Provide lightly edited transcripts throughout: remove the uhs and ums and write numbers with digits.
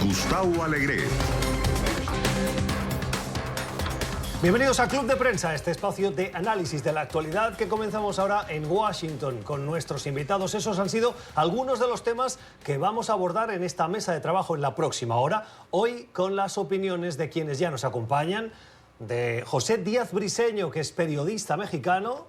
Gustavo Alegre. Bienvenidos a Club de Prensa, este espacio de análisis de la actualidad que comenzamos ahora en Washington con nuestros invitados. Esos han sido algunos de los temas que vamos a abordar en esta mesa de trabajo en la próxima hora. Hoy con las opiniones de quienes ya nos acompañan, de José Díaz Briceño, que es periodista mexicano,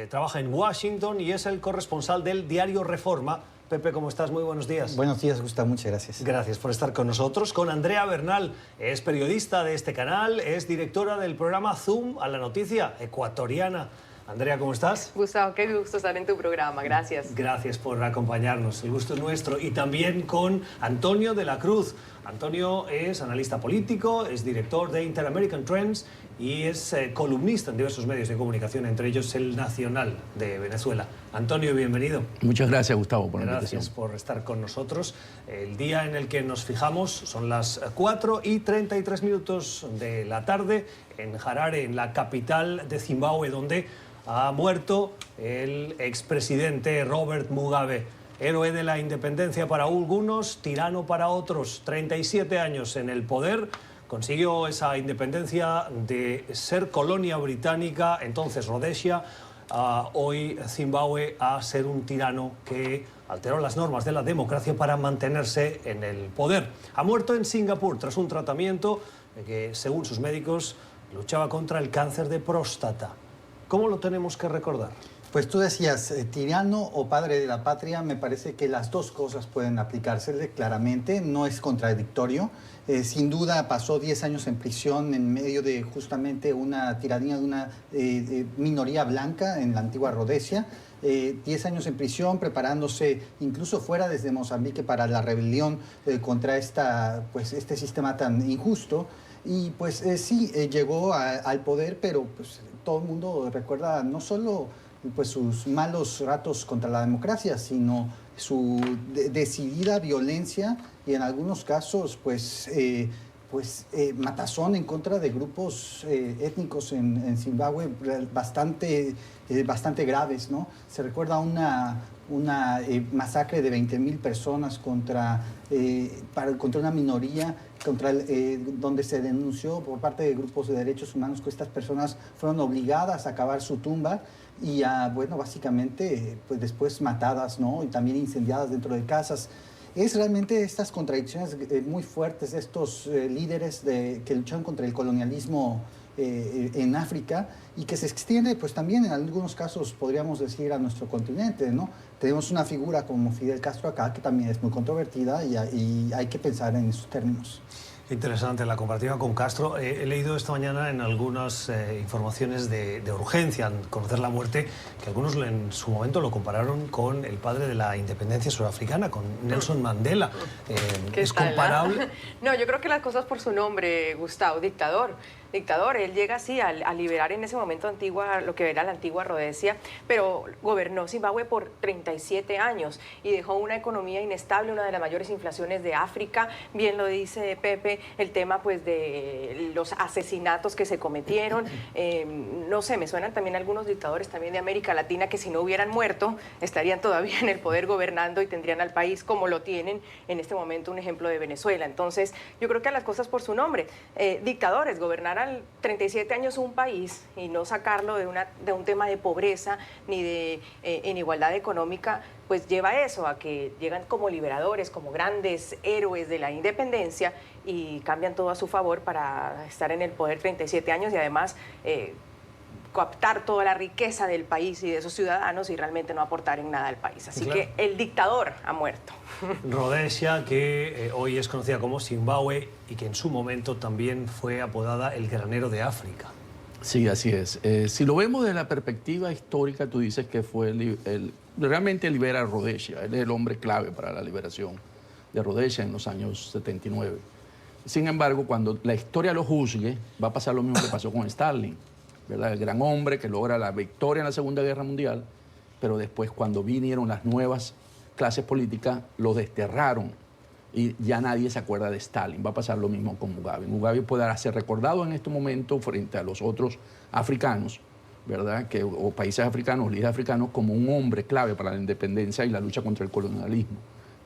trabaja en Washington y es el corresponsal del diario Reforma. Pepe, ¿cómo estás? Muy buenos días. Buenos días, Gustavo. Muchas gracias. Gracias por estar con nosotros. Con Andrea Bernal, es periodista de este canal, es directora del programa Zoom a la noticia, ecuatoriana. Andrea, ¿cómo estás? Gustavo, qué gusto estar en tu programa. Gracias. Gracias por acompañarnos. El gusto es nuestro. Y también con Antonio de la Cruz. Antonio es analista político, es director de Inter-American Trends y es columnista en diversos medios de comunicación, entre ellos El Nacional de Venezuela. Antonio, bienvenido. Muchas gracias, Gustavo, por la invitación. Gracias por estar con nosotros. El día en el que nos fijamos son las 4:33 de la tarde en Harare, en la capital de Zimbabue, donde ha muerto el expresidente Robert Mugabe. Héroe de la independencia para algunos, tirano para otros. 37 años en el poder. Consiguió esa independencia de ser colonia británica, entonces Rodesia, hoy Zimbabue, a ser un tirano que alteró las normas de la democracia para mantenerse en el poder. Ha muerto en Singapur tras un tratamiento que, según sus médicos, luchaba contra el cáncer de próstata. ¿Cómo lo tenemos que recordar? Pues tú decías, tirano o padre de la patria, me parece que las dos cosas pueden aplicársele claramente, no es contradictorio. Sin duda pasó 10 años en prisión en medio de justamente una tiranía de una minoría blanca en la antigua Rodesia. 10 años en prisión, preparándose incluso fuera desde Mozambique para la rebelión contra este sistema tan injusto. Y pues sí, llegó al poder, pero pues, todo el mundo recuerda no solo pues, sus malos ratos contra la democracia, sino su decidida violencia y en algunos casos matazón en contra de grupos étnicos en Zimbabue bastante graves, ¿no? Se recuerda una masacre de 20.000 personas contra una minoría, donde se denunció por parte de grupos de derechos humanos que estas personas fueron obligadas a cavar su tumba y básicamente pues después matadas, ¿no? Y también incendiadas dentro de casas. Es realmente estas contradicciones muy fuertes de estos líderes que luchan contra el colonialismo en África y que se extiende pues también en algunos casos, podríamos decir, a nuestro continente, ¿no? Tenemos una figura como Fidel Castro acá que también es muy controvertida y hay que pensar en esos términos. Interesante la comparativa con Castro. He leído esta mañana en algunas informaciones de urgencia al conocer la muerte, que algunos en su momento lo compararon con el padre de la independencia surafricana, con Nelson Mandela. ¿Es comparable? No, yo creo que las cosas por su nombre, Gustavo, dictador. Él llega así a liberar en ese momento lo que era la antigua Rodesia, pero gobernó Zimbabue por 37 años y dejó una economía inestable, una de las mayores inflaciones de África. Bien lo dice Pepe, el tema pues de los asesinatos que se cometieron. No sé, me suenan también algunos dictadores también de América Latina que si no hubieran muerto estarían todavía en el poder gobernando y tendrían al país como lo tienen en este momento, un ejemplo de Venezuela. Entonces yo creo que a las cosas por su nombre. Dictadores, gobernar al 37 años un país y no sacarlo de un tema de pobreza ni de inigualdad económica, pues lleva a eso, a que llegan como liberadores, como grandes héroes de la independencia y cambian todo a su favor para estar en el poder 37 años y además coaptar toda la riqueza del país y de esos ciudadanos y realmente no aportar en nada al país. Así claro, que el dictador ha muerto. Rodesia, que hoy es conocida como Zimbabue y que en su momento también fue apodada el granero de África. Sí, así es. Si lo vemos desde la perspectiva histórica, tú dices que fue realmente libera a Rodesia. Él es el hombre clave para la liberación de Rodesia en los años 79. Sin embargo, cuando la historia lo juzgue, va a pasar lo mismo que pasó con Stalin, ¿verdad? El gran hombre que logra la victoria en la Segunda Guerra Mundial, pero después cuando vinieron las nuevas clases políticas, lo desterraron y ya nadie se acuerda de Stalin. Va a pasar lo mismo con Mugabe. Mugabe puede ser recordado en este momento frente a los otros africanos, ¿verdad? O países africanos, líderes africanos, como un hombre clave para la independencia y la lucha contra el colonialismo.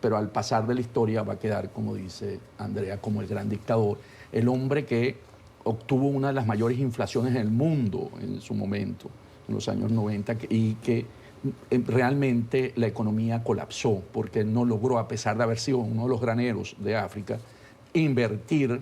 pero al pasar de la historia va a quedar, como dice Andrea, como el gran dictador, el hombre que obtuvo una de las mayores inflaciones en el mundo en su momento, en los años 90, y que realmente la economía colapsó porque no logró, a pesar de haber sido uno de los graneros de África, invertir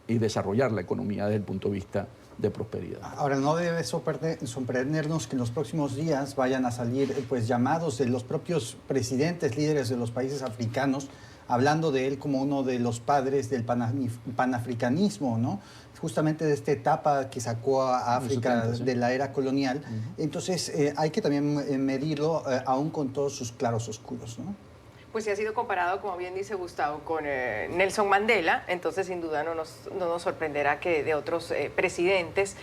y desarrollar la economía desde el punto de vista de prosperidad. Ahora, no debe sorprendernos que en los próximos días vayan a salir pues, llamados de los propios presidentes, líderes de los países africanos, hablando de él como uno de los padres del panafricanismo, ¿no? Justamente de esta etapa que sacó a África de la era colonial. Entonces, hay que también medirlo, aún con todos sus claros oscuros, ¿no? Pues sí ha sido comparado, como bien dice Gustavo, con Nelson Mandela, entonces sin duda no nos sorprenderá que de otros presidentes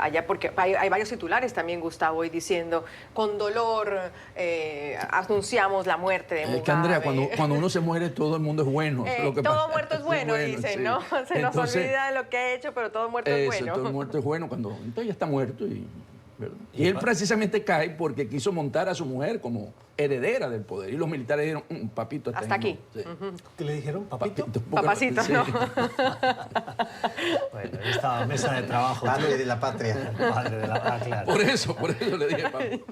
haya, porque hay varios titulares también, Gustavo, hoy diciendo, con dolor anunciamos la muerte de Mugabe. Es que, Andrea, cuando uno se muere, todo el mundo es bueno. Todo muerto es bueno, dicen, sí, ¿no? Nos olvida de lo que ha hecho, pero todo muerto es bueno. Todo muerto es bueno, cuando entonces ya está muerto ¿verdad? Y él precisamente cae porque quiso montar a su mujer como heredera del poder. Y los militares dijeron, papito, hasta aquí. No. Sí. ¿Qué le dijeron? ¿Papito? Papacito, ¿no? Bueno, en esta mesa de trabajo... Padre de la patria. Padre de la patria, claro. Por eso le dije, papi.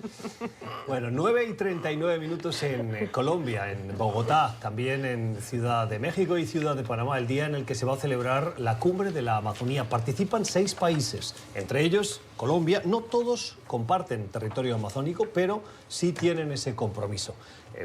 Bueno, 9:39 en Colombia, en Bogotá, también en Ciudad de México y Ciudad de Panamá, el día en el que se va a celebrar la Cumbre de la Amazonía. Participan 6 países, entre ellos Colombia. No todos comparten territorio amazónico, pero sí tienen ese compromiso.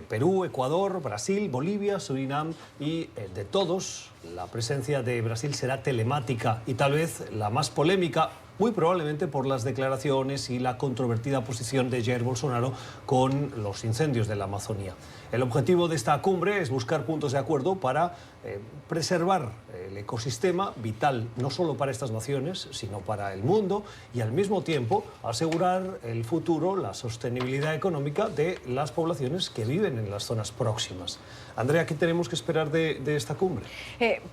Perú, Ecuador, Brasil, Bolivia, Surinam y de todos, la presencia de Brasil será telemática y tal vez la más polémica, muy probablemente por las declaraciones y la controvertida posición de Jair Bolsonaro con los incendios de la Amazonía. El objetivo de esta cumbre es buscar puntos de acuerdo para preservar el ecosistema vital no solo para estas naciones, sino para el mundo y al mismo tiempo asegurar el futuro, la sostenibilidad económica de las poblaciones que viven en las zonas próximas. Andrea, ¿qué tenemos que esperar de esta cumbre?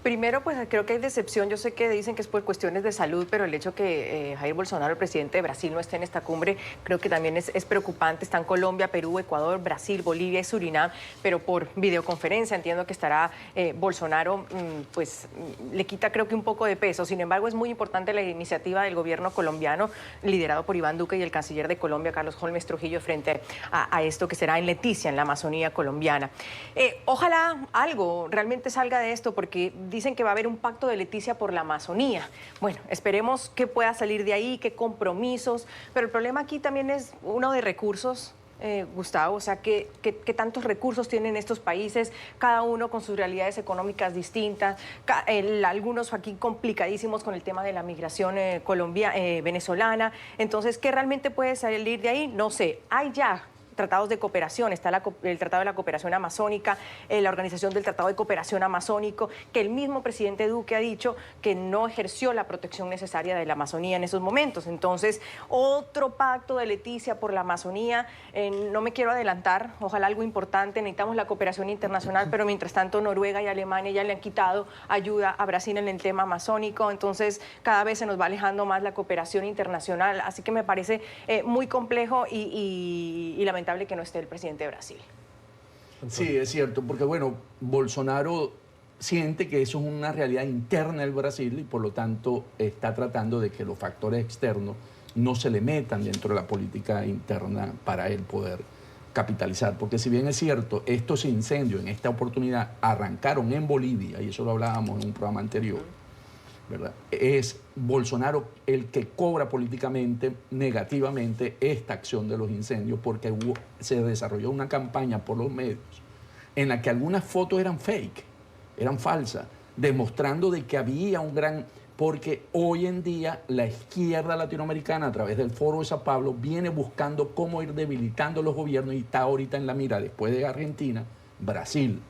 Primero, pues creo que hay decepción. Yo sé que dicen que es por cuestiones de salud, pero el hecho que Jair Bolsonaro, el presidente de Brasil, no esté en esta cumbre, creo que también es preocupante. Están Colombia, Perú, Ecuador, Brasil, Bolivia y Surinam, pero por videoconferencia. Entiendo que estará Bolsonaro, pues le quita creo que un poco de peso. Sin embargo, es muy importante la iniciativa del gobierno colombiano, liderado por Iván Duque y el canciller de Colombia, Carlos Holmes Trujillo, frente a esto que será en Leticia, en la Amazonía colombiana. Ojalá algo realmente salga de esto, porque dicen que va a haber un pacto de Leticia por la Amazonía. Bueno, esperemos que pueda salir de ahí, qué compromisos, pero el problema aquí también es uno de recursos. Gustavo, o sea, ¿qué tantos recursos tienen estos países, cada uno con sus realidades económicas distintas, algunos aquí complicadísimos con el tema de la migración venezolana? Entonces, ¿qué realmente puede salir de ahí? No sé, hay ya tratados de cooperación, está el Tratado de la Cooperación Amazónica, la Organización del Tratado de Cooperación Amazónico, que el mismo presidente Duque ha dicho que no ejerció la protección necesaria de la Amazonía en esos momentos. Entonces, otro pacto de Leticia por la Amazonía, no me quiero adelantar, ojalá algo importante, necesitamos la cooperación internacional, pero mientras tanto Noruega y Alemania ya le han quitado ayuda a Brasil en el tema amazónico, entonces cada vez se nos va alejando más la cooperación internacional, así que me parece muy complejo y lamentable que no esté el presidente de Brasil. Sí, es cierto, porque bueno, Bolsonaro siente que eso es una realidad interna del Brasil y por lo tanto está tratando de que los factores externos no se le metan dentro de la política interna para él poder capitalizar. Porque si bien es cierto, estos incendios en esta oportunidad arrancaron en Bolivia, y eso lo hablábamos en un programa anterior, ¿verdad? Es Bolsonaro el que cobra políticamente negativamente esta acción de los incendios, porque se desarrolló una campaña por los medios en la que algunas fotos eran fake, eran falsas, demostrando de que había un gran... Porque hoy en día la izquierda latinoamericana a través del Foro de Sao Paulo viene buscando cómo ir debilitando los gobiernos y está ahorita en la mira, después de Argentina, Brasil,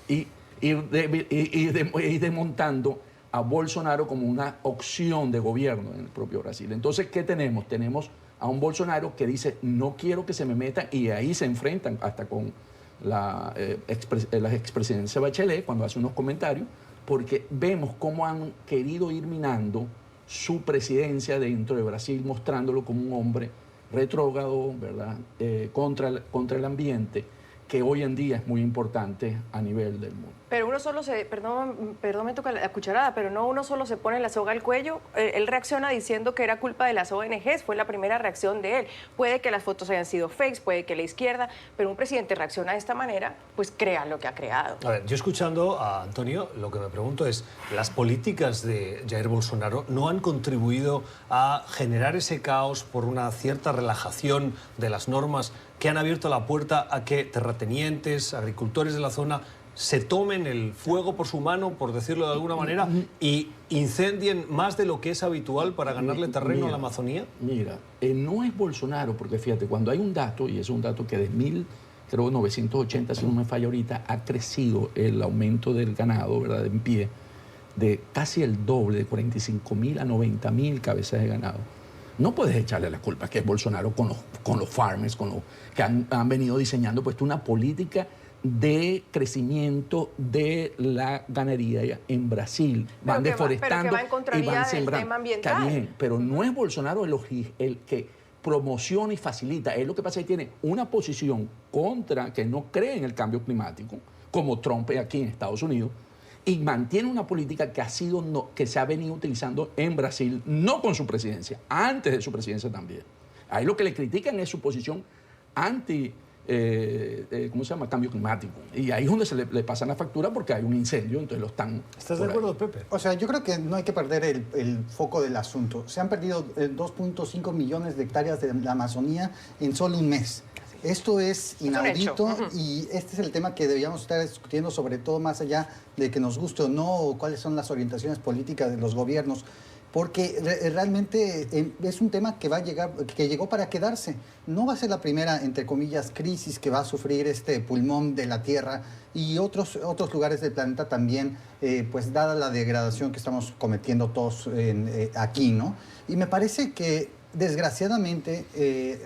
y ir desmontando a Bolsonaro como una opción de gobierno en el propio Brasil. Entonces, ¿qué tenemos? Tenemos a un Bolsonaro que dice, no quiero que se me metan, y ahí se enfrentan hasta con la expresidencia Bachelet cuando hace unos comentarios, porque vemos cómo han querido ir minando su presidencia dentro de Brasil, mostrándolo como un hombre retrógrado, ¿verdad? Contra el ambiente, que hoy en día es muy importante a nivel del mundo. Pero uno solo perdón, me toca la cucharada, pero no uno solo se pone la soga al cuello. Él reacciona diciendo que era culpa de las ONGs, fue la primera reacción de él. Puede que las fotos hayan sido fakes, puede que la izquierda, pero un presidente reacciona de esta manera, pues crea lo que ha creado. A ver, yo escuchando a Antonio, lo que me pregunto es, ¿las políticas de Jair Bolsonaro no han contribuido a generar ese caos por una cierta relajación de las normas que han abierto la puerta a que terratenientes, agricultores de la zona se tomen el fuego por su mano, por decirlo de alguna manera, y incendien más de lo que es habitual para ganarle terreno a la Amazonía? Mira, no es Bolsonaro, porque fíjate, cuando hay un dato, y es un dato que de 1980, si no me falla ahorita, ha crecido el aumento del ganado, ¿verdad?, en pie, de casi el doble, de 45.000 a 90.000 cabezas de ganado. No puedes echarle la culpa que es Bolsonaro con los farmers, con los que han venido diseñando pues una política de crecimiento de la ganadería en Brasil. Van deforestando y van sembrando. Está bien, pero no es Bolsonaro el que promociona y facilita. Es lo que pasa es que tiene una posición contra, que no cree en el cambio climático, como Trump aquí en Estados Unidos, y mantiene una política que se ha venido utilizando en Brasil, no con su presidencia, antes de su presidencia también. Ahí lo que le critican es su posición anti, ¿cómo se llama?, cambio climático. Y ahí es donde se le pasa la factura porque hay un incendio, entonces lo están... ¿Estás de acuerdo, Pepe? O sea, yo creo que no hay que perder el foco del asunto. Se han perdido 2.5 millones de hectáreas de la Amazonía en solo un mes. Esto es inaudito y este es el tema que deberíamos estar discutiendo, sobre todo más allá de que nos guste o no, o cuáles son las orientaciones políticas de los gobiernos, porque realmente es un tema que va a llegar, que llegó para quedarse. No va a ser la primera, entre comillas, crisis que va a sufrir este pulmón de la Tierra y otros lugares del planeta también, pues dada la degradación que estamos cometiendo todos aquí, ¿no? Y me parece que desgraciadamente,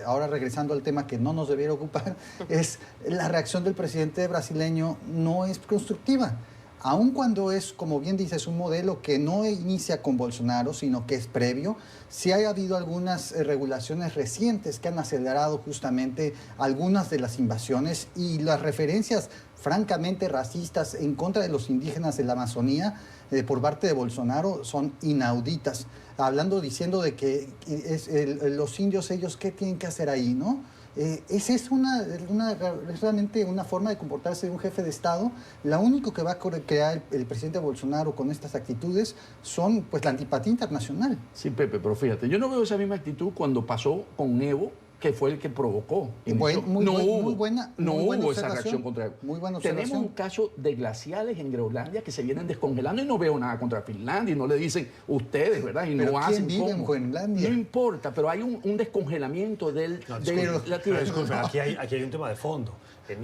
ahora regresando al tema que no nos debiera ocupar, es la reacción del presidente brasileño no es constructiva. Aun cuando es, como bien dices, un modelo que no inicia con Bolsonaro, sino que es previo, sí ha habido algunas regulaciones recientes que han acelerado justamente algunas de las invasiones y las referencias francamente racistas en contra de los indígenas de la Amazonía por parte de Bolsonaro son inauditas. Diciendo de que los indios, ellos, ¿qué tienen que hacer ahí, no? Esa es realmente una forma de comportarse de un jefe de Estado. Lo único que va a crear el presidente Bolsonaro con estas actitudes son pues la antipatía internacional. Sí, Pepe, pero fíjate, yo no veo esa misma actitud cuando pasó con Evo, que fue el que provocó. Muy buena hubo esa reacción contra Evo. Muy buena observación. Tenemos un caso de glaciales en Groenlandia que se vienen descongelando y no veo nada contra Finlandia y no le dicen ustedes, ¿verdad? Y pero no ¿quién hacen vive en Groenlandia? No importa, pero hay un descongelamiento de la tierra. Disculpe, aquí hay un tema de fondo.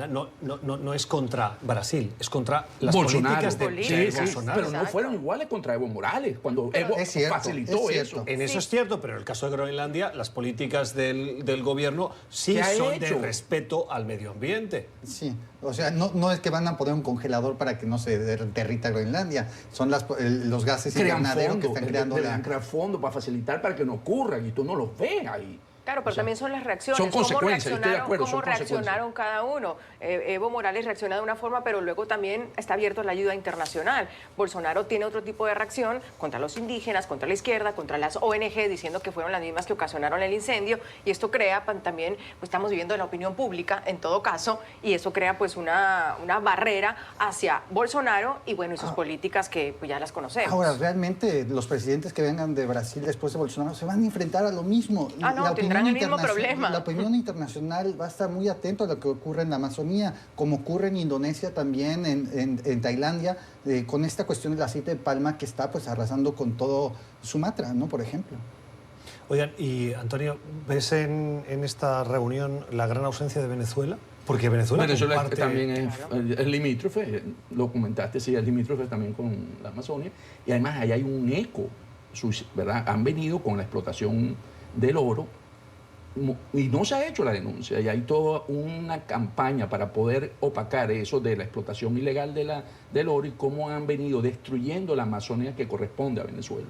No es contra Brasil, es contra las Bolsonaro. políticas de Bolsonaro. Pero no fueron iguales contra Evo Morales, cuando Evo facilitó eso. En eso es cierto, pero en el caso de Groenlandia, las políticas del gobierno sí son de respeto al medio ambiente. Sí, o sea, no es que van a poner un congelador para que no se derrita Groenlandia, son los gases invernaderos que están creando crear fondos para facilitar para que no ocurran y tú no los ves ahí. Claro, pero también son las reacciones. Son consecuencias, estoy de acuerdo. ¿Cómo reaccionaron cada uno? Evo Morales reacciona de una forma, pero luego también está abierto a la ayuda internacional. Bolsonaro tiene otro tipo de reacción contra los indígenas, contra la izquierda, contra las ONG, diciendo que fueron las mismas que ocasionaron el incendio. Y esto crea también, pues estamos viviendo en la opinión pública, en todo caso, y eso crea pues una barrera hacia Bolsonaro y bueno, y sus políticas que pues ya las conocemos. Ahora, realmente los presidentes que vengan de Brasil después de Bolsonaro se van a enfrentar a lo mismo. Tendrán el mismo problema. La opinión internacional va a estar muy atento a lo que ocurre en la Amazonía, como ocurre en Indonesia también, en Tailandia, con esta cuestión del aceite de palma que está pues arrasando con todo Sumatra, ¿no? Por ejemplo. Oigan, y Antonio, ¿ves en esta reunión la gran ausencia de Venezuela? Porque Venezuela comparte... también es limítrofe, lo comentaste, sí, es limítrofe también con la Amazonia, y además ahí hay un eco, ¿verdad? Han venido con la explotación del oro y no se ha hecho la denuncia, y hay toda una campaña para poder opacar eso de la explotación ilegal del oro y cómo han venido destruyendo la Amazonía que corresponde a Venezuela.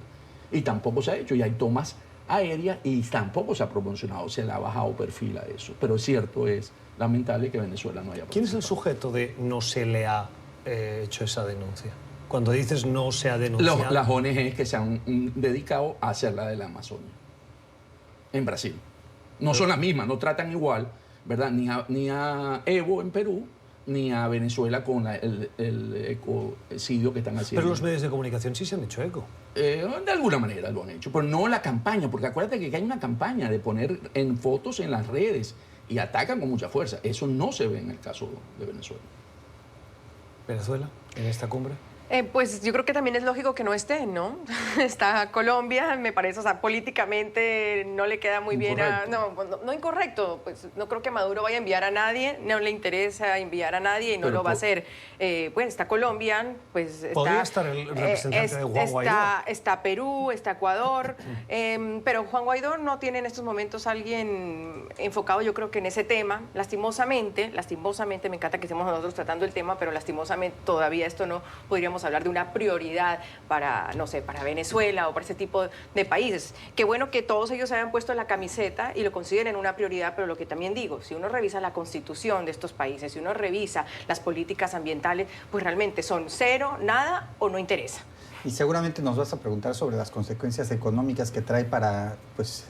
Y tampoco se ha hecho, y hay tomas aérea y tampoco se ha promocionado, se le ha bajado perfil a eso. Pero es cierto, es lamentable que Venezuela no haya ¿Quién es el participado. sujeto de no se le ha hecho esa denuncia? Cuando dices no se ha denunciado... Las ONGs que se han dedicado a hacer la de la Amazonia en Brasil. No son las mismas, no tratan igual, ¿verdad? Ni a Evo en Perú, ni a Venezuela con el ecocidio que están haciendo. Pero los medios de comunicación sí se han hecho eco. De alguna manera lo han hecho, pero no la campaña, porque acuérdate que hay una campaña de poner en fotos en las redes y atacan con mucha fuerza. Eso no se ve en el caso de Venezuela. ¿Venezuela en esta cumbre? Pues yo creo que también es lógico que no esté, ¿no? Está Colombia, me parece, o sea, políticamente no le queda muy bien a... No incorrecto, pues no creo que Maduro vaya a enviar a nadie, no le interesa enviar a nadie y no lo va a hacer. Bueno, está Colombia, pues está... Podría estar el representante de Juan Guaidó. Está Perú, está Ecuador, pero Juan Guaidó no tiene en estos momentos alguien enfocado, yo creo que en ese tema. Lastimosamente, me encanta que estemos nosotros tratando el tema, pero lastimosamente todavía esto no podríamos hablar de una prioridad para, no sé, para Venezuela o para ese tipo de países. Qué bueno que todos ellos se hayan puesto la camiseta y lo consideren una prioridad, pero lo que también digo, si uno revisa la constitución de estos países, si uno revisa las políticas ambientales, pues realmente son cero, nada o no interesa. Y seguramente nos vas a preguntar sobre las consecuencias económicas que trae para pues,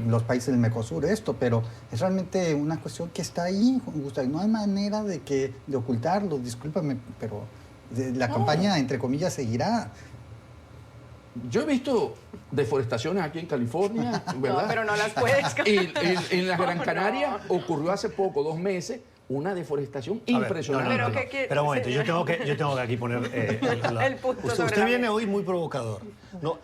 los países del Mercosur esto, pero es realmente una cuestión que está ahí, Gustavo. No hay manera de ocultarlo, discúlpame, pero la campaña, entre comillas, seguirá. Yo he visto deforestaciones aquí en California, ¿verdad? No, pero no las puedes... Y en la Gran Canaria ocurrió hace poco, 2 meses, una deforestación impresionante. Pero un momento, yo tengo que aquí poner el punto sobre usted la viene mesa. hoy muy provocador.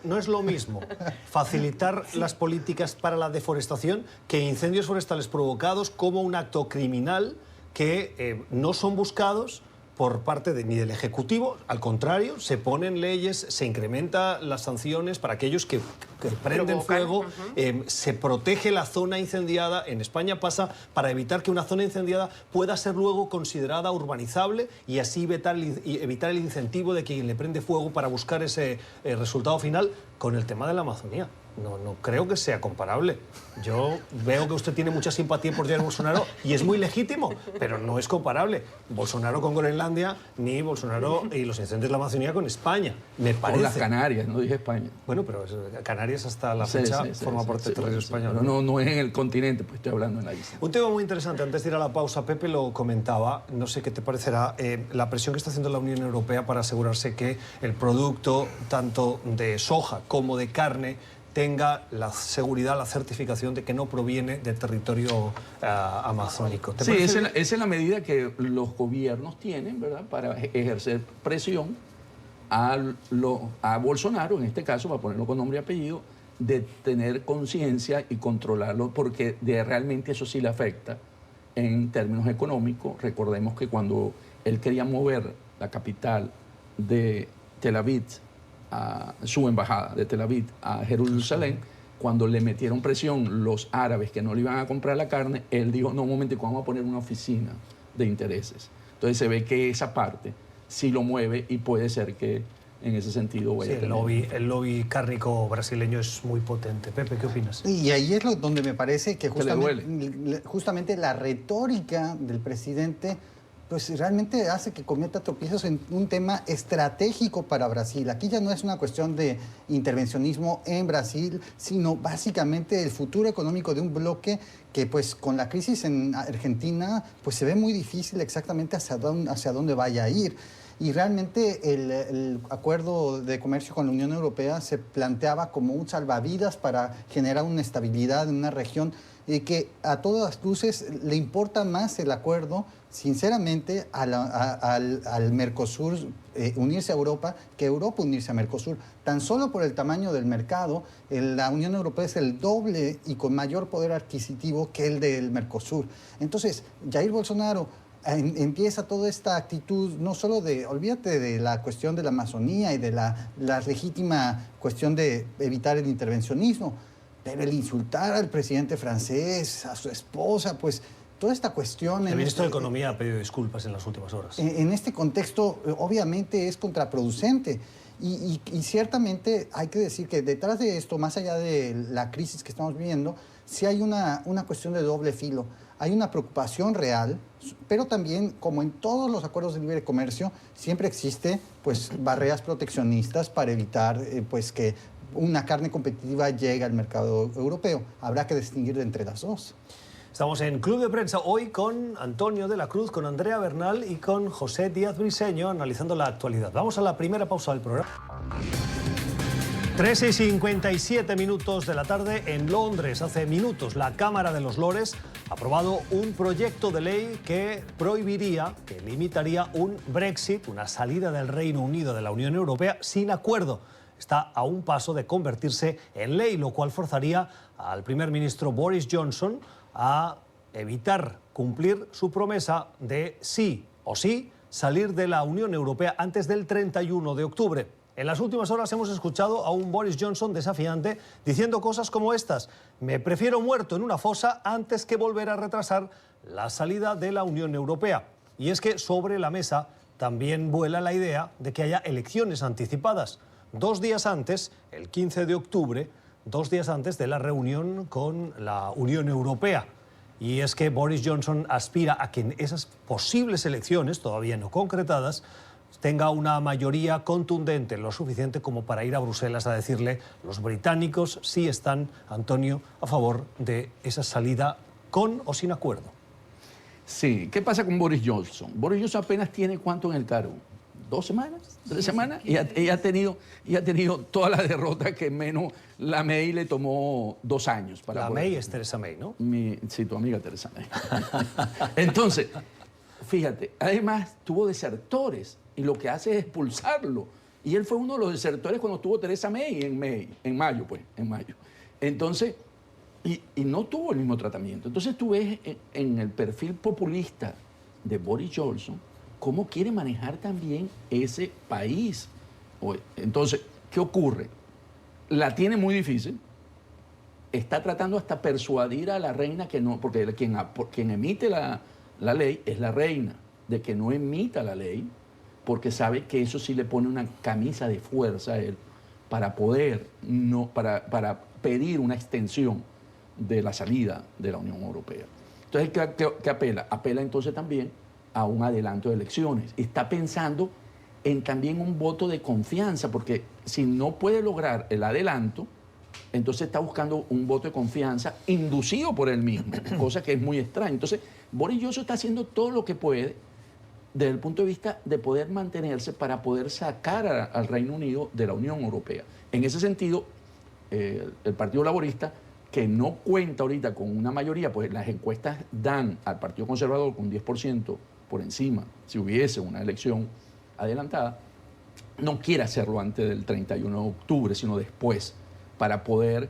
No es lo mismo facilitar las políticas para la deforestación que incendios forestales provocados como un acto criminal que no son buscados por parte ni del Ejecutivo, al contrario, se ponen leyes, se incrementan las sanciones para aquellos que prenden fuego, se protege la zona incendiada. En España pasa para evitar que una zona incendiada pueda ser luego considerada urbanizable y así evitar el incentivo de quien le prende fuego para buscar ese resultado final con el tema de la Amazonía. No creo que sea comparable. Yo veo que usted tiene mucha simpatía por Jair Bolsonaro y es muy legítimo, pero no es comparable Bolsonaro con Groenlandia ni Bolsonaro y los incendios de la Amazonía con España, me parece. Con las Canarias, no dije España. Bueno, pero Canarias hasta la fecha forma parte del territorio español. Pero no es en el continente, pues estoy hablando en la isla. Un tema muy interesante, antes de ir a la pausa, Pepe lo comentaba, no sé qué te parecerá, la presión que está haciendo la Unión Europea para asegurarse que el producto, tanto de soja como de carne, tenga la seguridad, la certificación de que no proviene del territorio amazónico. Sí, esa es la medida que los gobiernos tienen, ¿verdad?, para ejercer presión a Bolsonaro, en este caso, para ponerlo con nombre y apellido, de tener conciencia y controlarlo, porque realmente eso sí le afecta en términos económicos. Recordemos que cuando él quería mover la capital de Tel Aviv, su embajada de Tel Aviv a Jerusalén, cuando le metieron presión los árabes que no le iban a comprar la carne, él dijo, no, un momento, vamos a poner una oficina de intereses. Entonces se ve que esa parte sí lo mueve y puede ser que en ese sentido vaya a tener... El lobby cárnico brasileño es muy potente. Pepe, ¿qué opinas? Y ahí es donde me parece que justamente la retórica del presidente pues realmente hace que cometa tropiezos en un tema estratégico para Brasil. Aquí ya no es una cuestión de intervencionismo en Brasil, sino básicamente el futuro económico de un bloque que pues con la crisis en Argentina pues se ve muy difícil exactamente hacia dónde vaya a ir. Y realmente el acuerdo de comercio con la Unión Europea se planteaba como un salvavidas para generar una estabilidad en una región que a todas luces le importa más el acuerdo, sinceramente, al Mercosur unirse a Europa que Europa unirse a Mercosur. Tan solo por el tamaño del mercado, la Unión Europea es el doble y con mayor poder adquisitivo que el del Mercosur. Entonces, Jair Bolsonaro empieza toda esta actitud, no solo olvídate de la cuestión de la Amazonía y de la legítima cuestión de evitar el intervencionismo, pero el insultar al presidente francés, a su esposa, pues toda esta cuestión... El ministro de Economía ha pedido disculpas en las últimas horas. En este contexto, obviamente, es contraproducente. Y ciertamente hay que decir que detrás de esto, más allá de la crisis que estamos viviendo, sí hay una cuestión de doble filo. Hay una preocupación real, pero también, como en todos los acuerdos de libre comercio, siempre existe pues, barreras proteccionistas para evitar pues, que una carne competitiva llegue al mercado europeo. Habrá que distinguir entre las dos. Estamos en Club de Prensa hoy con Antonio de la Cruz, con Andrea Bernal y con José Díaz Briseño analizando la actualidad. Vamos a la primera pausa del programa. 13:57 de la tarde en Londres. Hace minutos la Cámara de los Lores ha aprobado un proyecto de ley que prohibiría, que limitaría un Brexit, una salida del Reino Unido de la Unión Europea sin acuerdo. Está a un paso de convertirse en ley, lo cual forzaría al primer ministro Boris Johnson a evitar cumplir su promesa de sí o sí salir de la Unión Europea antes del 31 de octubre. En las últimas horas hemos escuchado a un Boris Johnson desafiante diciendo cosas como estas: me prefiero muerto en una fosa antes que volver a retrasar la salida de la Unión Europea. Y es que sobre la mesa también vuela la idea de que haya elecciones anticipadas 2 días antes, el 15 de octubre, 2 días antes de la reunión con la Unión Europea. Y es que Boris Johnson aspira a que en esas posibles elecciones, todavía no concretadas, tenga una mayoría contundente, lo suficiente como para ir a Bruselas a decirle: los británicos sí están, Antonio, a favor de esa salida con o sin acuerdo. Sí, ¿qué pasa con Boris Johnson? Boris Johnson apenas tiene ¿cuánto en el cargo? 2 semanas, 3 semanas, y ha tenido toda la derrota que menos la May le tomó 2 años. La May es Theresa May, ¿no? Sí, tu amiga Theresa May. Entonces, fíjate, además tuvo desertores y lo que hace es expulsarlo. Y él fue uno de los desertores cuando tuvo Theresa May en mayo. Entonces, y no tuvo el mismo tratamiento. Entonces tú ves en el perfil populista de Boris Johnson cómo quiere manejar también ese país. Entonces, ¿qué ocurre? La tiene muy difícil. Está tratando hasta persuadir a la reina que no, porque quien emite la ley es la reina, de que no emita la ley, porque sabe que eso sí le pone una camisa de fuerza a él para poder, para pedir una extensión de la salida de la Unión Europea. Entonces, ¿qué apela? Apela entonces también a un adelanto de elecciones. Está pensando en también un voto de confianza, porque si no puede lograr el adelanto, entonces está buscando un voto de confianza inducido por él mismo, cosa que es muy extraña. Entonces, Boris Johnson está haciendo todo lo que puede desde el punto de vista de poder mantenerse para poder sacar al Reino Unido de la Unión Europea. En ese sentido, el Partido Laborista, que no cuenta ahorita con una mayoría, pues las encuestas dan al Partido Conservador con 10% por encima, si hubiese una elección adelantada, no quiere hacerlo antes del 31 de octubre, sino después, para poder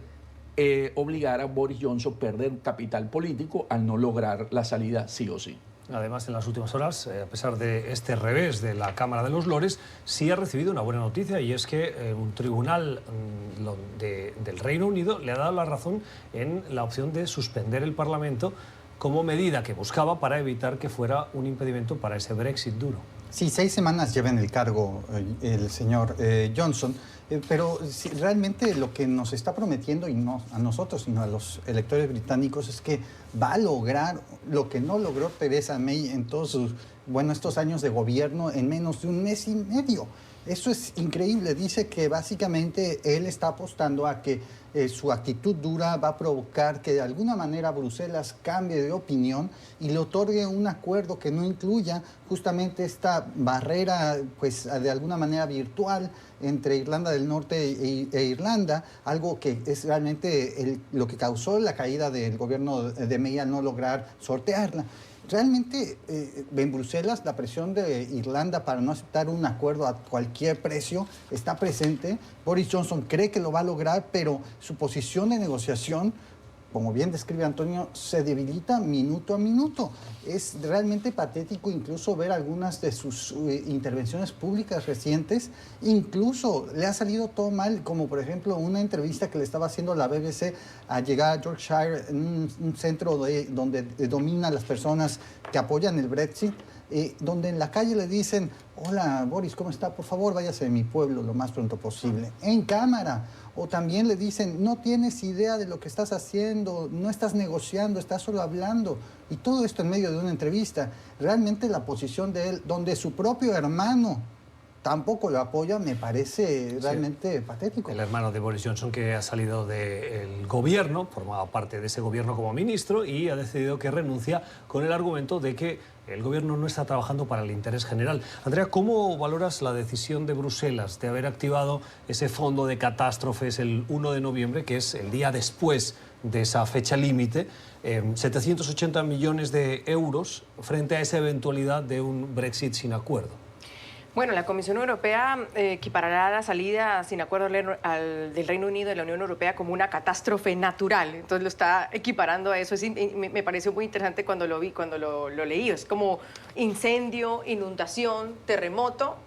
obligar a Boris Johnson a perder capital político al no lograr la salida sí o sí. Además, en las últimas horas, a pesar de este revés de la Cámara de los Lores, sí ha recibido una buena noticia, y es que un tribunal del Reino Unido le ha dado la razón en la opción de suspender el Parlamento como medida que buscaba para evitar que fuera un impedimento para ese Brexit duro. Sí, 6 semanas lleva en el cargo el señor Johnson, pero realmente lo que nos está prometiendo, y no a nosotros, sino a los electores británicos, es que va a lograr lo que no logró Theresa May en todos sus, estos años de gobierno, en menos de 1 mes y medio. Eso es increíble. Dice que básicamente él está apostando a que su actitud dura va a provocar que de alguna manera Bruselas cambie de opinión y le otorgue un acuerdo que no incluya justamente esta barrera, pues de alguna manera virtual, entre Irlanda del Norte e Irlanda, algo que es realmente lo que causó la caída del gobierno de May al no lograr sortearla. Realmente en Bruselas la presión de Irlanda para no aceptar un acuerdo a cualquier precio está presente. Boris Johnson cree que lo va a lograr, pero su posición de negociación, como bien describe Antonio, se debilita minuto a minuto. Es realmente patético incluso ver algunas de sus intervenciones públicas recientes. Incluso le ha salido todo mal, como por ejemplo una entrevista que le estaba haciendo la BBC a llegar a Yorkshire, en un centro donde domina a las personas que apoyan el Brexit. donde en la calle le dicen, hola Boris, ¿cómo está? Por favor, váyase de mi pueblo lo más pronto posible. En cámara. O también le dicen, no tienes idea de lo que estás haciendo, no estás negociando, estás solo hablando. Y todo esto en medio de una entrevista. Realmente la posición de él, donde su propio hermano tampoco lo apoya, me parece realmente patético. El hermano de Boris Johnson, que ha salido del gobierno, formaba parte de ese gobierno como ministro y ha decidido que renuncia con el argumento de que el gobierno no está trabajando para el interés general. Andrea, ¿cómo valoras la decisión de Bruselas de haber activado ese fondo de catástrofes el 1 de noviembre, que es el día después de esa fecha límite, 780 millones de euros frente a esa eventualidad de un Brexit sin acuerdo? Bueno, la Comisión Europea equiparará la salida sin acuerdo del Reino Unido de la Unión Europea como una catástrofe natural. Entonces lo está equiparando a eso. Me pareció muy interesante cuando lo vi, cuando lo leí. Es como incendio, inundación, terremoto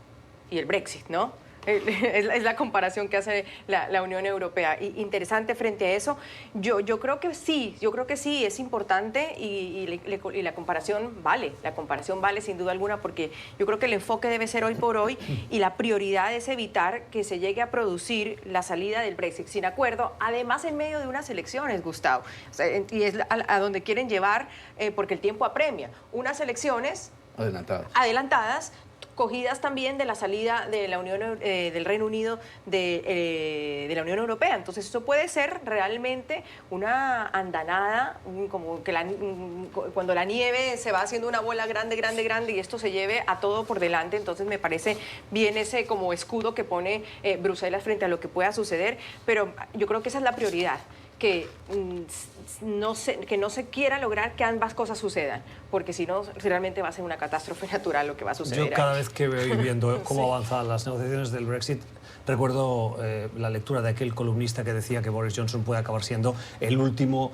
y el Brexit, ¿no? Es la comparación que hace la Unión Europea. Y interesante frente a eso. Yo creo que sí, es importante y la comparación vale sin duda alguna, porque yo creo que el enfoque debe ser hoy por hoy y la prioridad es evitar que se llegue a producir la salida del Brexit sin acuerdo, además en medio de unas elecciones, Gustavo. O sea, y es a donde quieren llevar, porque el tiempo apremia, unas elecciones adelantadas, cogidas también de la salida de la Unión, del Reino Unido de la Unión Europea. Entonces esto puede ser realmente una andanada, como que cuando la nieve se va haciendo una bola grande y esto se lleve a todo por delante. Entonces me parece bien ese como escudo que pone Bruselas frente a lo que pueda suceder, pero yo creo que esa es la prioridad. Que no se quiera lograr que ambas cosas sucedan, porque si no, realmente va a ser una catástrofe natural lo que va a suceder. Yo cada vez que voy viendo cómo avanzan las negociaciones del Brexit, recuerdo la lectura de aquel columnista que decía que Boris Johnson puede acabar siendo el último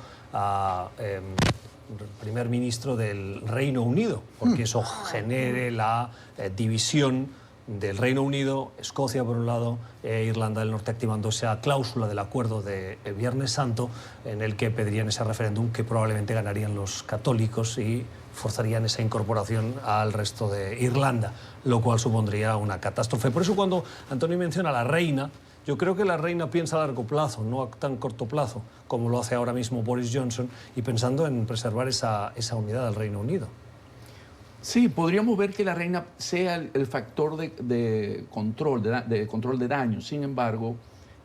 primer ministro del Reino Unido, porque eso genere la división del Reino Unido, Escocia por un lado, Irlanda del Norte activando esa cláusula del acuerdo de Viernes Santo en el que pedirían ese referéndum que probablemente ganarían los católicos y forzarían esa incorporación al resto de Irlanda, lo cual supondría una catástrofe. Por eso cuando Antonio menciona a la reina, yo creo que la reina piensa a largo plazo, no a tan corto plazo, como lo hace ahora mismo Boris Johnson, y pensando en preservar esa unidad del Reino Unido. Sí, podríamos ver que la reina sea el factor de control de daños. Sin embargo,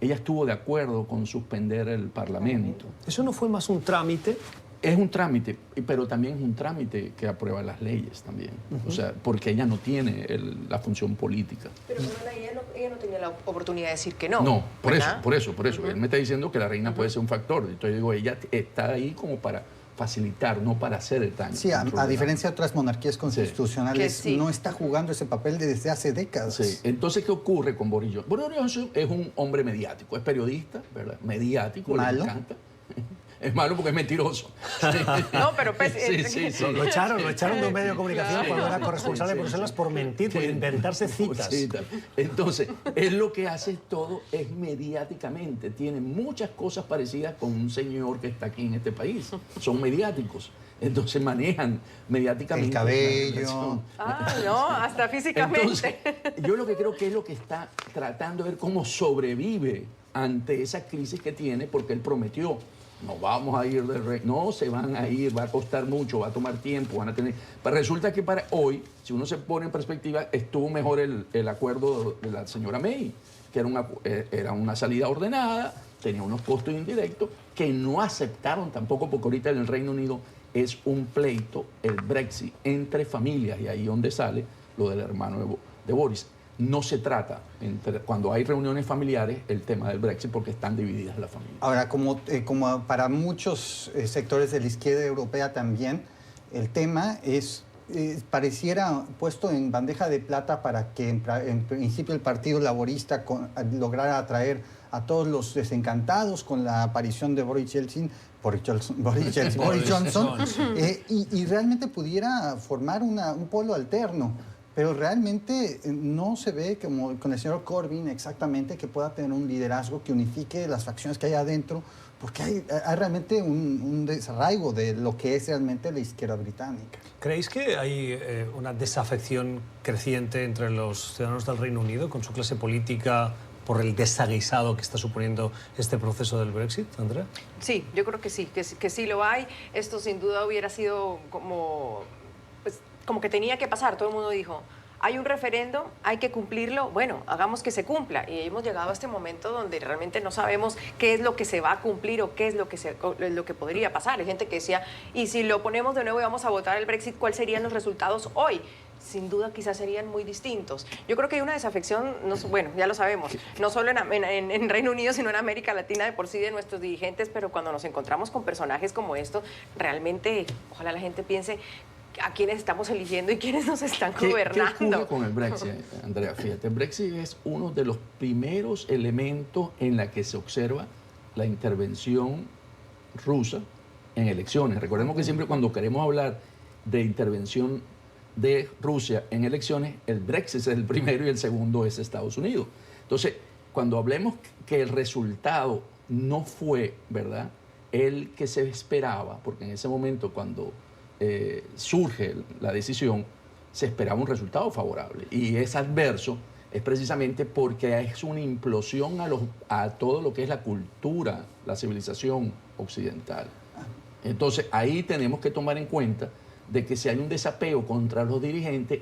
ella estuvo de acuerdo con suspender el Parlamento. ¿Eso no fue más un trámite? Es un trámite, pero también es un trámite que aprueba las leyes también. O sea, porque ella no tiene la función política. Pero ella no tenía la oportunidad de decir que no. No, por eso. Él me está diciendo que la reina puede ser un factor. Entonces digo, ella está ahí como para facilitar, no para hacer el daño. Sí, a diferencia de otras monarquías constitucionales, no está jugando ese papel desde hace décadas. Sí. Entonces, ¿qué ocurre con Boris Johnson? Boris Johnson es un hombre mediático, es periodista, ¿verdad? Mediático, ¿malo? Le encanta. Es malo porque es mentiroso. No, pero sí. Lo echaron de un medio de comunicación cuando era corresponsal de Bruselas por mentir, por inventarse citas. Entonces, él lo que hace todo es mediáticamente. Tiene muchas cosas parecidas con un señor que está aquí en este país. Son mediáticos. Entonces manejan mediáticamente. El cabello. No, hasta físicamente. Entonces, yo lo que creo que es lo que está tratando de ver cómo sobrevive ante esa crisis que tiene, porque él prometió. No vamos a ir del rey, no se van a ir, va a costar mucho, va a tomar tiempo, van a tener... Pero resulta que para hoy, si uno se pone en perspectiva, estuvo mejor el acuerdo de la señora May, que era una salida ordenada, tenía unos costos indirectos que no aceptaron tampoco, porque ahorita en el Reino Unido es un pleito, el Brexit, entre familias, y ahí donde sale lo del hermano de Boris. No se trata, cuando hay reuniones familiares, el tema del Brexit, porque están divididas las familias. Ahora, como para muchos sectores de la izquierda europea también, el tema pareciera puesto en bandeja de plata para que en principio el Partido Laborista lograra atraer a todos los desencantados con la aparición de Boris Johnson y realmente pudiera formar un polo alterno. pero realmente no se ve como con el señor Corbyn exactamente que pueda tener un liderazgo que unifique las facciones que hay adentro, porque hay realmente un desarraigo de lo que es realmente la izquierda británica. ¿Creéis que hay una desafección creciente entre los ciudadanos del Reino Unido con su clase política por el desaguisado que está suponiendo este proceso del Brexit, Andrea? Sí, yo creo que sí lo hay. Esto sin duda hubiera sido como, pues, como que tenía que pasar. Todo el mundo dijo, hay un referéndum, hay que cumplirlo, bueno, hagamos que se cumpla. Y hemos llegado a este momento donde realmente no sabemos qué es lo que se va a cumplir o qué es lo que podría pasar. Hay gente que decía, y si lo ponemos de nuevo y vamos a votar el Brexit, ¿cuáles serían los resultados hoy? Sin duda quizás serían muy distintos. Yo creo que hay una desafección, bueno, ya lo sabemos, no solo en Reino Unido, sino en América Latina de por sí de nuestros dirigentes, pero cuando nos encontramos con personajes como estos, realmente, ojalá la gente piense a quiénes estamos eligiendo y quiénes nos están gobernando. ¿Qué ocurre con el Brexit, Andrea? Fíjate, el Brexit es uno de los primeros elementos en la que se observa la intervención rusa en elecciones. Recordemos que siempre cuando queremos hablar de intervención de Rusia en elecciones, el Brexit es el primero y el segundo es Estados Unidos. Entonces, cuando hablemos que el resultado no fue, ¿verdad?, el que se esperaba, porque en ese momento cuando surge la decisión, se esperaba un resultado favorable. Y es adverso, es precisamente porque es una implosión a todo lo que es la cultura, la civilización occidental. Entonces, ahí tenemos que tomar en cuenta de que si hay un desapego contra los dirigentes,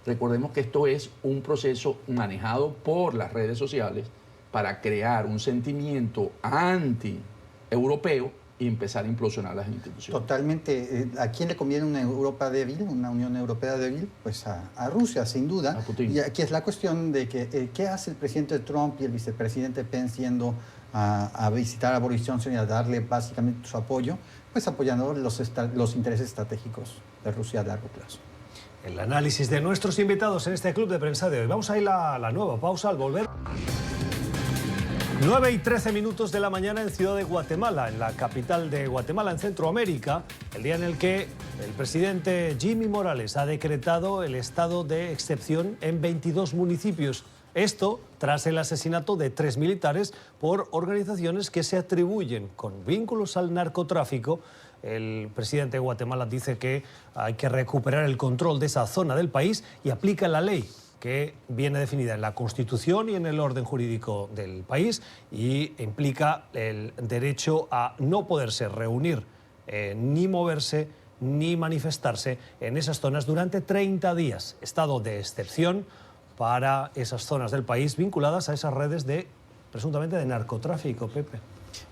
recordemos que esto es un proceso manejado por las redes sociales para crear un sentimiento anti-europeo y empezar a implosionar las instituciones. Totalmente. ¿A quién le conviene una Europa débil, una Unión Europea débil? Pues a Rusia, sin duda. A Putin. Y aquí es la cuestión de que ¿qué hace el presidente Trump y el vicepresidente Pence yendo a visitar a Boris Johnson y a darle básicamente su apoyo? Pues apoyando los intereses estratégicos de Rusia a largo plazo. El análisis de nuestros invitados en este Club de Prensa de hoy. Vamos a ir a la nueva pausa al volver. 9:13 de la mañana en Ciudad de Guatemala, en la capital de Guatemala, en Centroamérica, el día en el que el presidente Jimmy Morales ha decretado el estado de excepción en 22 municipios. Esto tras el asesinato de 3 militares por organizaciones que se atribuyen con vínculos al narcotráfico. El presidente de Guatemala dice que hay que recuperar el control de esa zona del país y aplica la ley que viene definida en la Constitución y en el orden jurídico del país y implica el derecho a no poderse reunir, ni moverse, ni manifestarse en esas zonas durante 30 días. Estado de excepción para esas zonas del país vinculadas a esas redes presuntamente de narcotráfico, Pepe.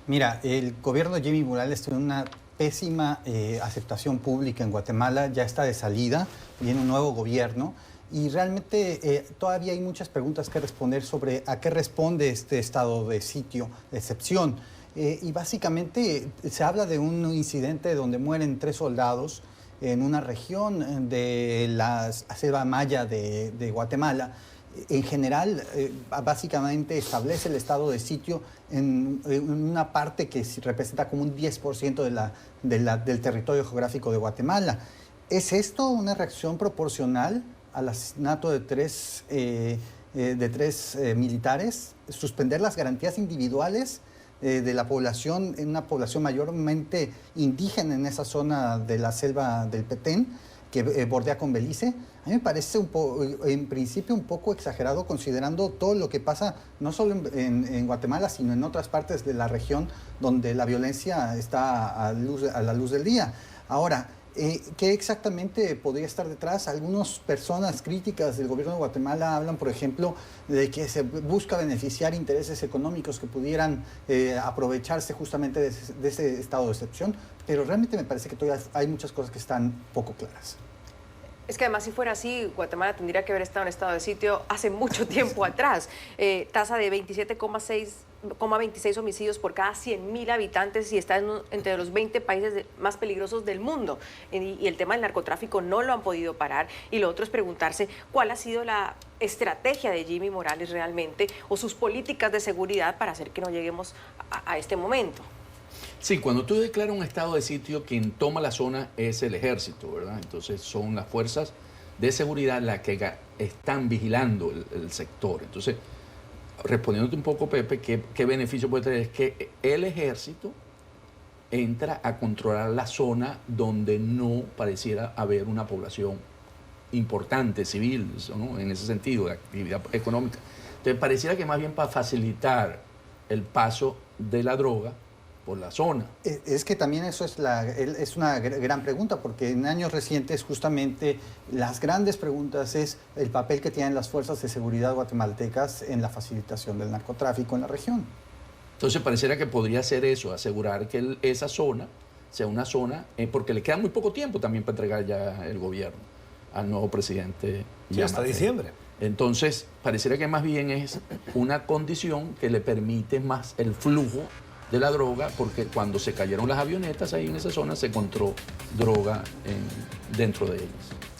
Mira, el gobierno de Jimmy Morales tiene una pésima aceptación pública en Guatemala, ya está de salida, viene un nuevo gobierno. Y realmente todavía hay muchas preguntas que responder sobre a qué responde este estado de sitio, de excepción. Y básicamente se habla de un incidente donde mueren 3 soldados en una región de la selva maya de Guatemala. En general, básicamente establece el estado de sitio en una parte que representa como un 10% del territorio geográfico de Guatemala. ¿Es esto una reacción proporcional al asesinato de tres militares? ¿Suspender las garantías individuales de la población, en una población mayormente indígena en esa zona de la selva del Petén, que bordea con Belice? A mí me parece en principio un poco exagerado, considerando todo lo que pasa no solo en Guatemala, sino en otras partes de la región donde la violencia está a la luz del día. Ahora, ¿qué exactamente podría estar detrás? Algunas personas críticas del gobierno de Guatemala hablan, por ejemplo, de que se busca beneficiar intereses económicos que pudieran aprovecharse justamente de ese estado de excepción, pero realmente me parece que todavía hay muchas cosas que están poco claras. Es que además, si fuera así, Guatemala tendría que haber estado en estado de sitio hace mucho tiempo atrás. Tasa de 27,26 homicidios por cada 100.000 habitantes y está entre los 20 países más peligrosos del mundo. Y el tema del narcotráfico no lo han podido parar. Y lo otro es preguntarse cuál ha sido la estrategia de Jimmy Morales realmente o sus políticas de seguridad para hacer que no lleguemos a este momento. Sí, cuando tú declaras un estado de sitio, quien toma la zona es el ejército, ¿verdad? Entonces son las fuerzas de seguridad las que están vigilando el sector. Entonces, respondiéndote un poco, Pepe, ¿qué beneficio puede tener? Es que el ejército entra a controlar la zona donde no pareciera haber una población importante, civil, ¿no? En ese sentido, de actividad económica. Entonces, pareciera que más bien para facilitar el paso de la droga por la zona. Es que también eso es una gran pregunta, porque en años recientes justamente las grandes preguntas es el papel que tienen las fuerzas de seguridad guatemaltecas en la facilitación del narcotráfico en la región. Entonces pareciera que podría ser eso, asegurar que esa zona sea una zona, porque le queda muy poco tiempo también para entregar ya el gobierno al nuevo presidente. Sí, hasta diciembre. Entonces pareciera que más bien es una condición que le permite más el flujo de la droga, porque cuando se cayeron las avionetas ahí en esa zona se encontró droga dentro de ellas.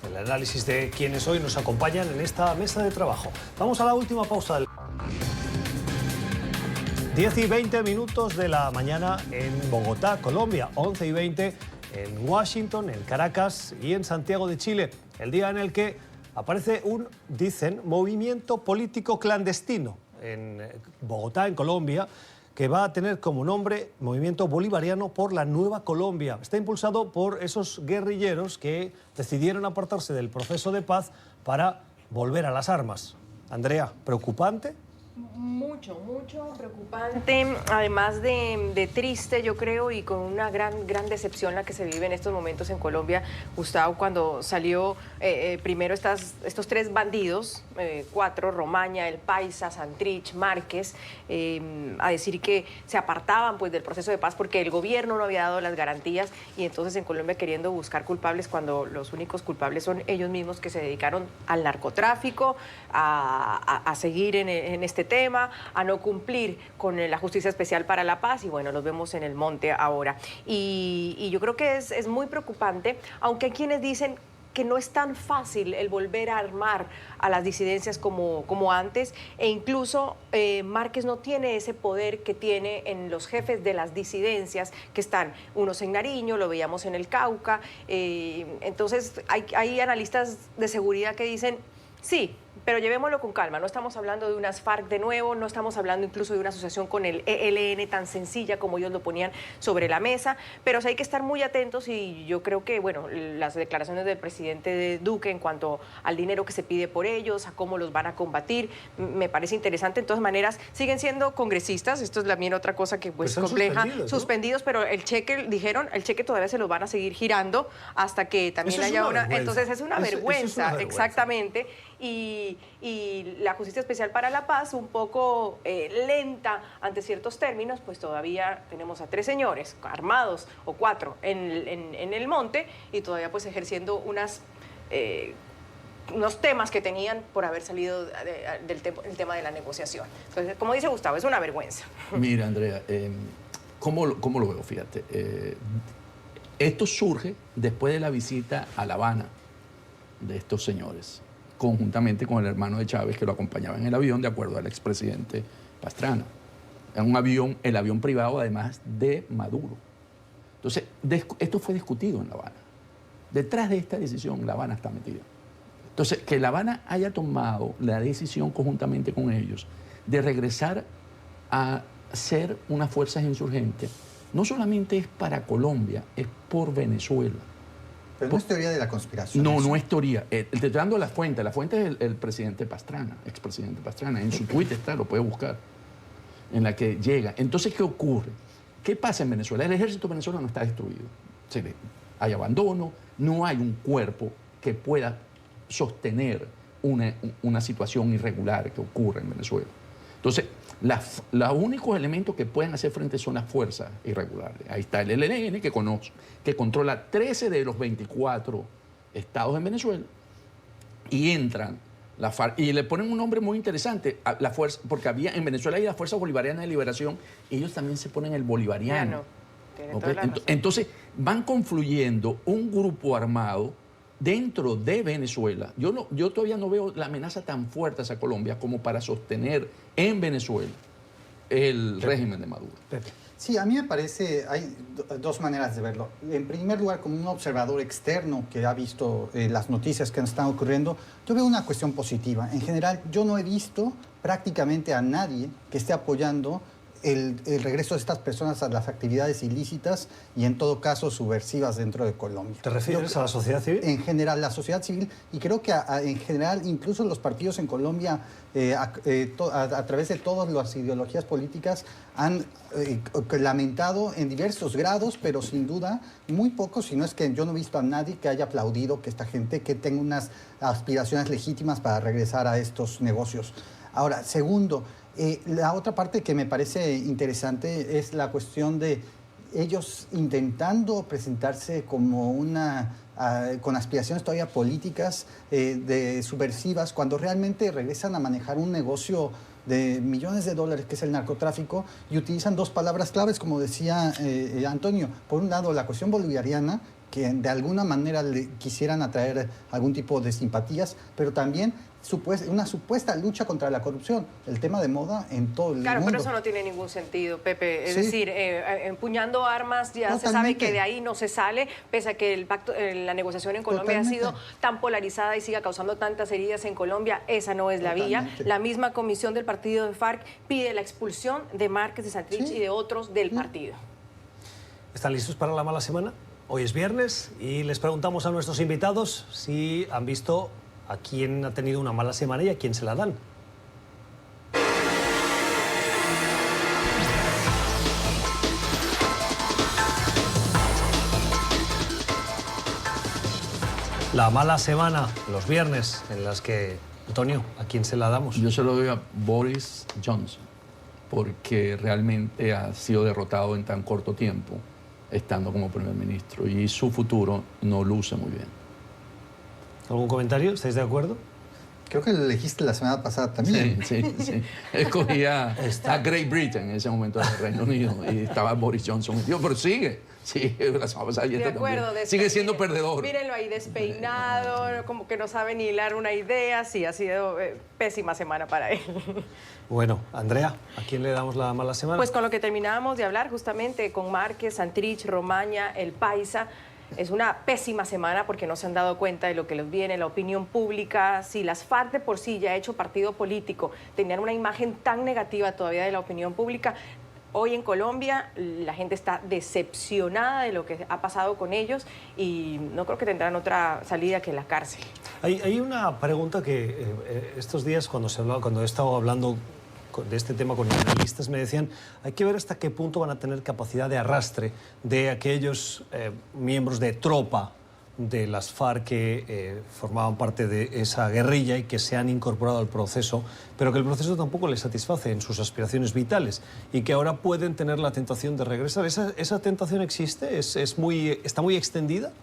El análisis de quienes hoy nos acompañan en esta mesa de trabajo. Vamos a la última pausa. 10 y 20 minutos de la mañana en Bogotá, Colombia. 11 y 20 en Washington, en Caracas y en Santiago de Chile. El día en el que aparece un, dicen, movimiento político clandestino en Bogotá, en Colombia, que va a tener como nombre Movimiento Bolivariano por la Nueva Colombia. Está impulsado por esos guerrilleros que decidieron apartarse del proceso de paz para volver a las armas. Andrea, ¿preocupante? Mucho preocupante, además de triste, yo creo, y con una gran decepción la que se vive en estos momentos en Colombia, Gustavo, cuando salió primero estos tres bandidos, cuatro, Romaña, El Paisa, Santrich, Márquez, a decir que se apartaban pues del proceso de paz porque el gobierno no había dado las garantías, y entonces en Colombia queriendo buscar culpables cuando los únicos culpables son ellos mismos, que se dedicaron al narcotráfico, a seguir en este tema, a no cumplir con la Justicia Especial para la Paz, y bueno, los vemos en el monte ahora. Y yo creo que es muy preocupante, aunque hay quienes dicen que no es tan fácil el volver a armar a las disidencias como antes, e incluso Márquez no tiene ese poder que tiene en los jefes de las disidencias, que están unos en Nariño, lo veíamos en el Cauca, entonces hay analistas de seguridad que dicen, sí, pero llevémoslo con calma, no estamos hablando de unas FARC de nuevo, no estamos hablando incluso de una asociación con el ELN tan sencilla como ellos lo ponían sobre la mesa, pero sí hay que estar muy atentos, y yo creo que, bueno, las declaraciones del presidente Duque en cuanto al dinero que se pide por ellos, a cómo los van a combatir, me parece interesante. De todas maneras, siguen siendo congresistas, esto es también otra cosa que pues compleja, suspendidos, ¿no? Pero el cheque, dijeron, el cheque todavía se los van a seguir girando hasta que también haya una... Entonces es una vergüenza, exactamente. Y la Justicia Especial para la Paz, un poco lenta ante ciertos términos, pues todavía tenemos a 3 señores armados, o 4 en el monte, y todavía pues ejerciendo unos temas que tenían por haber salido del tema de la negociación. Entonces, como dice Gustavo, es una vergüenza. Mira, Andrea, ¿cómo lo veo? Fíjate, esto surge después de la visita a La Habana de estos señores, conjuntamente con el hermano de Chávez, que lo acompañaba en el avión, de acuerdo al expresidente Pastrana. Era un avión, el avión privado, además, de Maduro. Entonces, esto fue discutido en La Habana. Detrás de esta decisión, La Habana está metida. Entonces, que La Habana haya tomado la decisión conjuntamente con ellos de regresar a ser unas fuerzas insurgentes, no solamente es para Colombia, es por Venezuela. Pero no es teoría de la conspiración. No, no es teoría. Te estoy dando la fuente. La fuente es el presidente Pastrana, expresidente Pastrana. En su tuit está, lo puede buscar, en la que llega. Entonces, ¿qué ocurre? ¿Qué pasa en Venezuela? El ejército venezolano está destruido. Hay abandono, no hay un cuerpo que pueda sostener una situación irregular que ocurre en Venezuela. Entonces, los únicos elementos que pueden hacer frente son las fuerzas irregulares. Ahí está el ELN, que controla 13 de los 24 estados en Venezuela, y entran la FARC, y le ponen un nombre muy interesante, la fuerza, porque en Venezuela hay la Fuerza Bolivariana de Liberación, y ellos también se ponen el bolivariano. ¿Okay? Entonces, van confluyendo un grupo armado dentro de Venezuela. Yo todavía no veo la amenaza tan fuerte hacia Colombia como para sostener en Venezuela el régimen de Maduro. Pepe. Sí, a mí me parece, hay dos maneras de verlo. En primer lugar, como un observador externo que ha visto las noticias que están ocurriendo, yo veo una cuestión positiva. En general, yo no he visto prácticamente a nadie que esté apoyando el regreso de estas personas a las actividades ilícitas y en todo caso subversivas dentro de Colombia. ¿Te refieres a la sociedad civil? En general, la sociedad civil, y creo que en general incluso los partidos en Colombia, a través de todas las ideologías políticas, han lamentado en diversos grados, pero sin duda muy pocos, si no es que yo no he visto a nadie que haya aplaudido que esta gente que tenga unas aspiraciones legítimas para regresar a estos negocios. Ahora, segundo, la otra parte que me parece interesante es la cuestión de ellos intentando presentarse como con aspiraciones todavía políticas, subversivas, cuando realmente regresan a manejar un negocio de millones de dólares que es el narcotráfico y utilizan dos palabras claves, como decía Antonio. Por un lado, la cuestión bolivariana, que de alguna manera le quisieran atraer algún tipo de simpatías, pero también una supuesta lucha contra la corrupción, el tema de moda en todo el mundo. Claro, pero eso no tiene ningún sentido, Pepe. Es decir, empuñando armas ya Totalmente. se sabe que de ahí no se sale, pese a que el pacto, la negociación en Colombia Totalmente. ha sido tan polarizada y siga causando tantas heridas en Colombia. Esa no es la vía. Totalmente. La misma comisión del partido de FARC pide la expulsión de Márquez de Santrich y de otros del partido. ¿Están listos para la mala semana? Hoy es viernes y les preguntamos a nuestros invitados si han visto a quién ha tenido una mala semana y a quién se la dan. La mala semana, los viernes, en las que, Antonio, ¿a quién se la damos? Yo se lo doy a Boris Johnson, porque realmente ha sido derrotado en tan corto tiempo, estando como primer ministro, y su futuro no luce muy bien. ¿Algún comentario? ¿Estáis de acuerdo? Creo que lo elegiste la semana pasada también. Sí. Escogí a Great Britain en ese momento del Reino Unido y estaba Boris Johnson. Yo, pero sigue la semana pasada y De esta acuerdo. también. Sigue siendo perdedor. Mírenlo ahí despeinado, como que no sabe ni hilar una idea. Sí, ha sido pésima semana para él. Bueno, Andrea, ¿a quién le damos la mala semana? Pues con lo que terminábamos de hablar justamente con Márquez, Santrich, Romaña, El Paisa. Es una pésima semana porque no se han dado cuenta de lo que les viene, la opinión pública. Si las FARC de por sí, ya hecho partido político, tenían una imagen tan negativa todavía de la opinión pública, hoy en Colombia la gente está decepcionada de lo que ha pasado con ellos y no creo que tendrán otra salida que la cárcel. Hay una pregunta que estos días cuando he estado hablando de este tema con analistas me decían, hay que ver hasta qué punto van a tener capacidad de arrastre de aquellos miembros de tropa de las FARC que formaban parte de esa guerrilla y que se han incorporado al proceso, pero que el proceso tampoco les satisface en sus aspiraciones vitales y que ahora pueden tener la tentación de regresar. ¿Esa tentación existe? ¿Está muy extendida?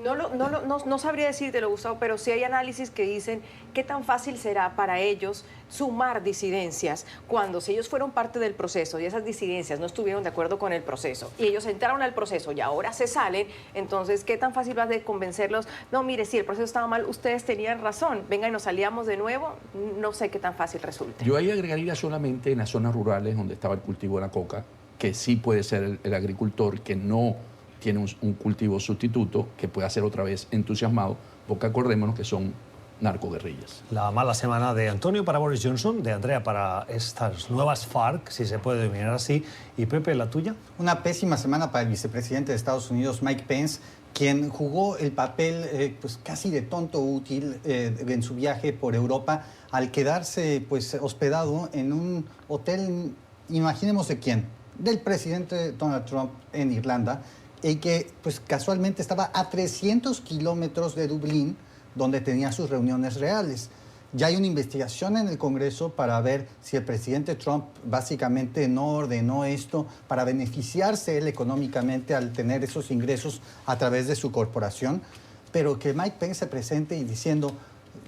No sabría decírtelo, Gustavo, pero sí hay análisis que dicen qué tan fácil será para ellos sumar disidencias cuando si ellos fueron parte del proceso y esas disidencias no estuvieron de acuerdo con el proceso y ellos entraron al proceso y ahora se salen, entonces qué tan fácil va de convencerlos, no, mire, si el proceso estaba mal, ustedes tenían razón, venga y nos aliamos de nuevo, no sé qué tan fácil resulte. Yo ahí agregaría solamente en las zonas rurales donde estaba el cultivo de la coca, que sí puede ser el agricultor que no tiene un cultivo sustituto que pueda ser otra vez entusiasmado, porque acordémonos que son narcoguerrillas. La mala semana de Antonio para Boris Johnson, de Andrea para estas nuevas FARC, si se puede denominar así, y Pepe, ¿la tuya? Una pésima semana para el vicepresidente de Estados Unidos, Mike Pence, quien jugó el papel pues casi de tonto útil en su viaje por Europa al quedarse pues hospedado en un hotel, imaginemos de quién, del presidente Donald Trump en Irlanda, y que pues casualmente estaba a 300 kilómetros de Dublín, donde tenía sus reuniones reales. Ya hay una investigación en el Congreso para ver si el presidente Trump básicamente no ordenó esto para beneficiarse él económicamente al tener esos ingresos a través de su corporación, pero que Mike Pence se presente y diciendo,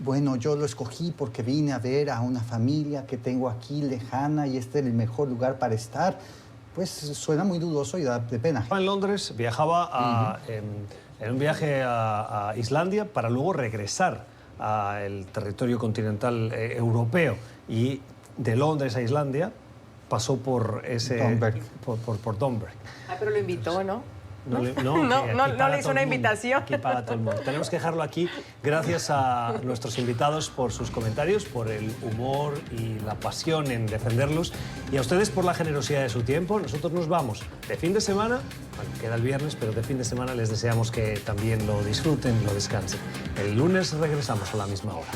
bueno, yo lo escogí porque vine a ver a una familia que tengo aquí lejana y este es el mejor lugar para estar, pues suena muy dudoso y da de pena. En Londres viajaba en un viaje a Islandia para luego regresar al territorio continental europeo y de Londres a Islandia pasó por ese... Domberg. Por Domberg. Ah, pero lo invitó, ¿no? No le le hizo una invitación. Aquí paga todo el mundo. Tenemos que dejarlo aquí. Gracias a nuestros invitados por sus comentarios, por el humor y la pasión en defenderlos. Y a ustedes por la generosidad de su tiempo. Nosotros nos vamos de fin de semana. Bueno, queda el viernes, pero de fin de semana les deseamos que también lo disfruten, lo descansen. El lunes regresamos a la misma hora.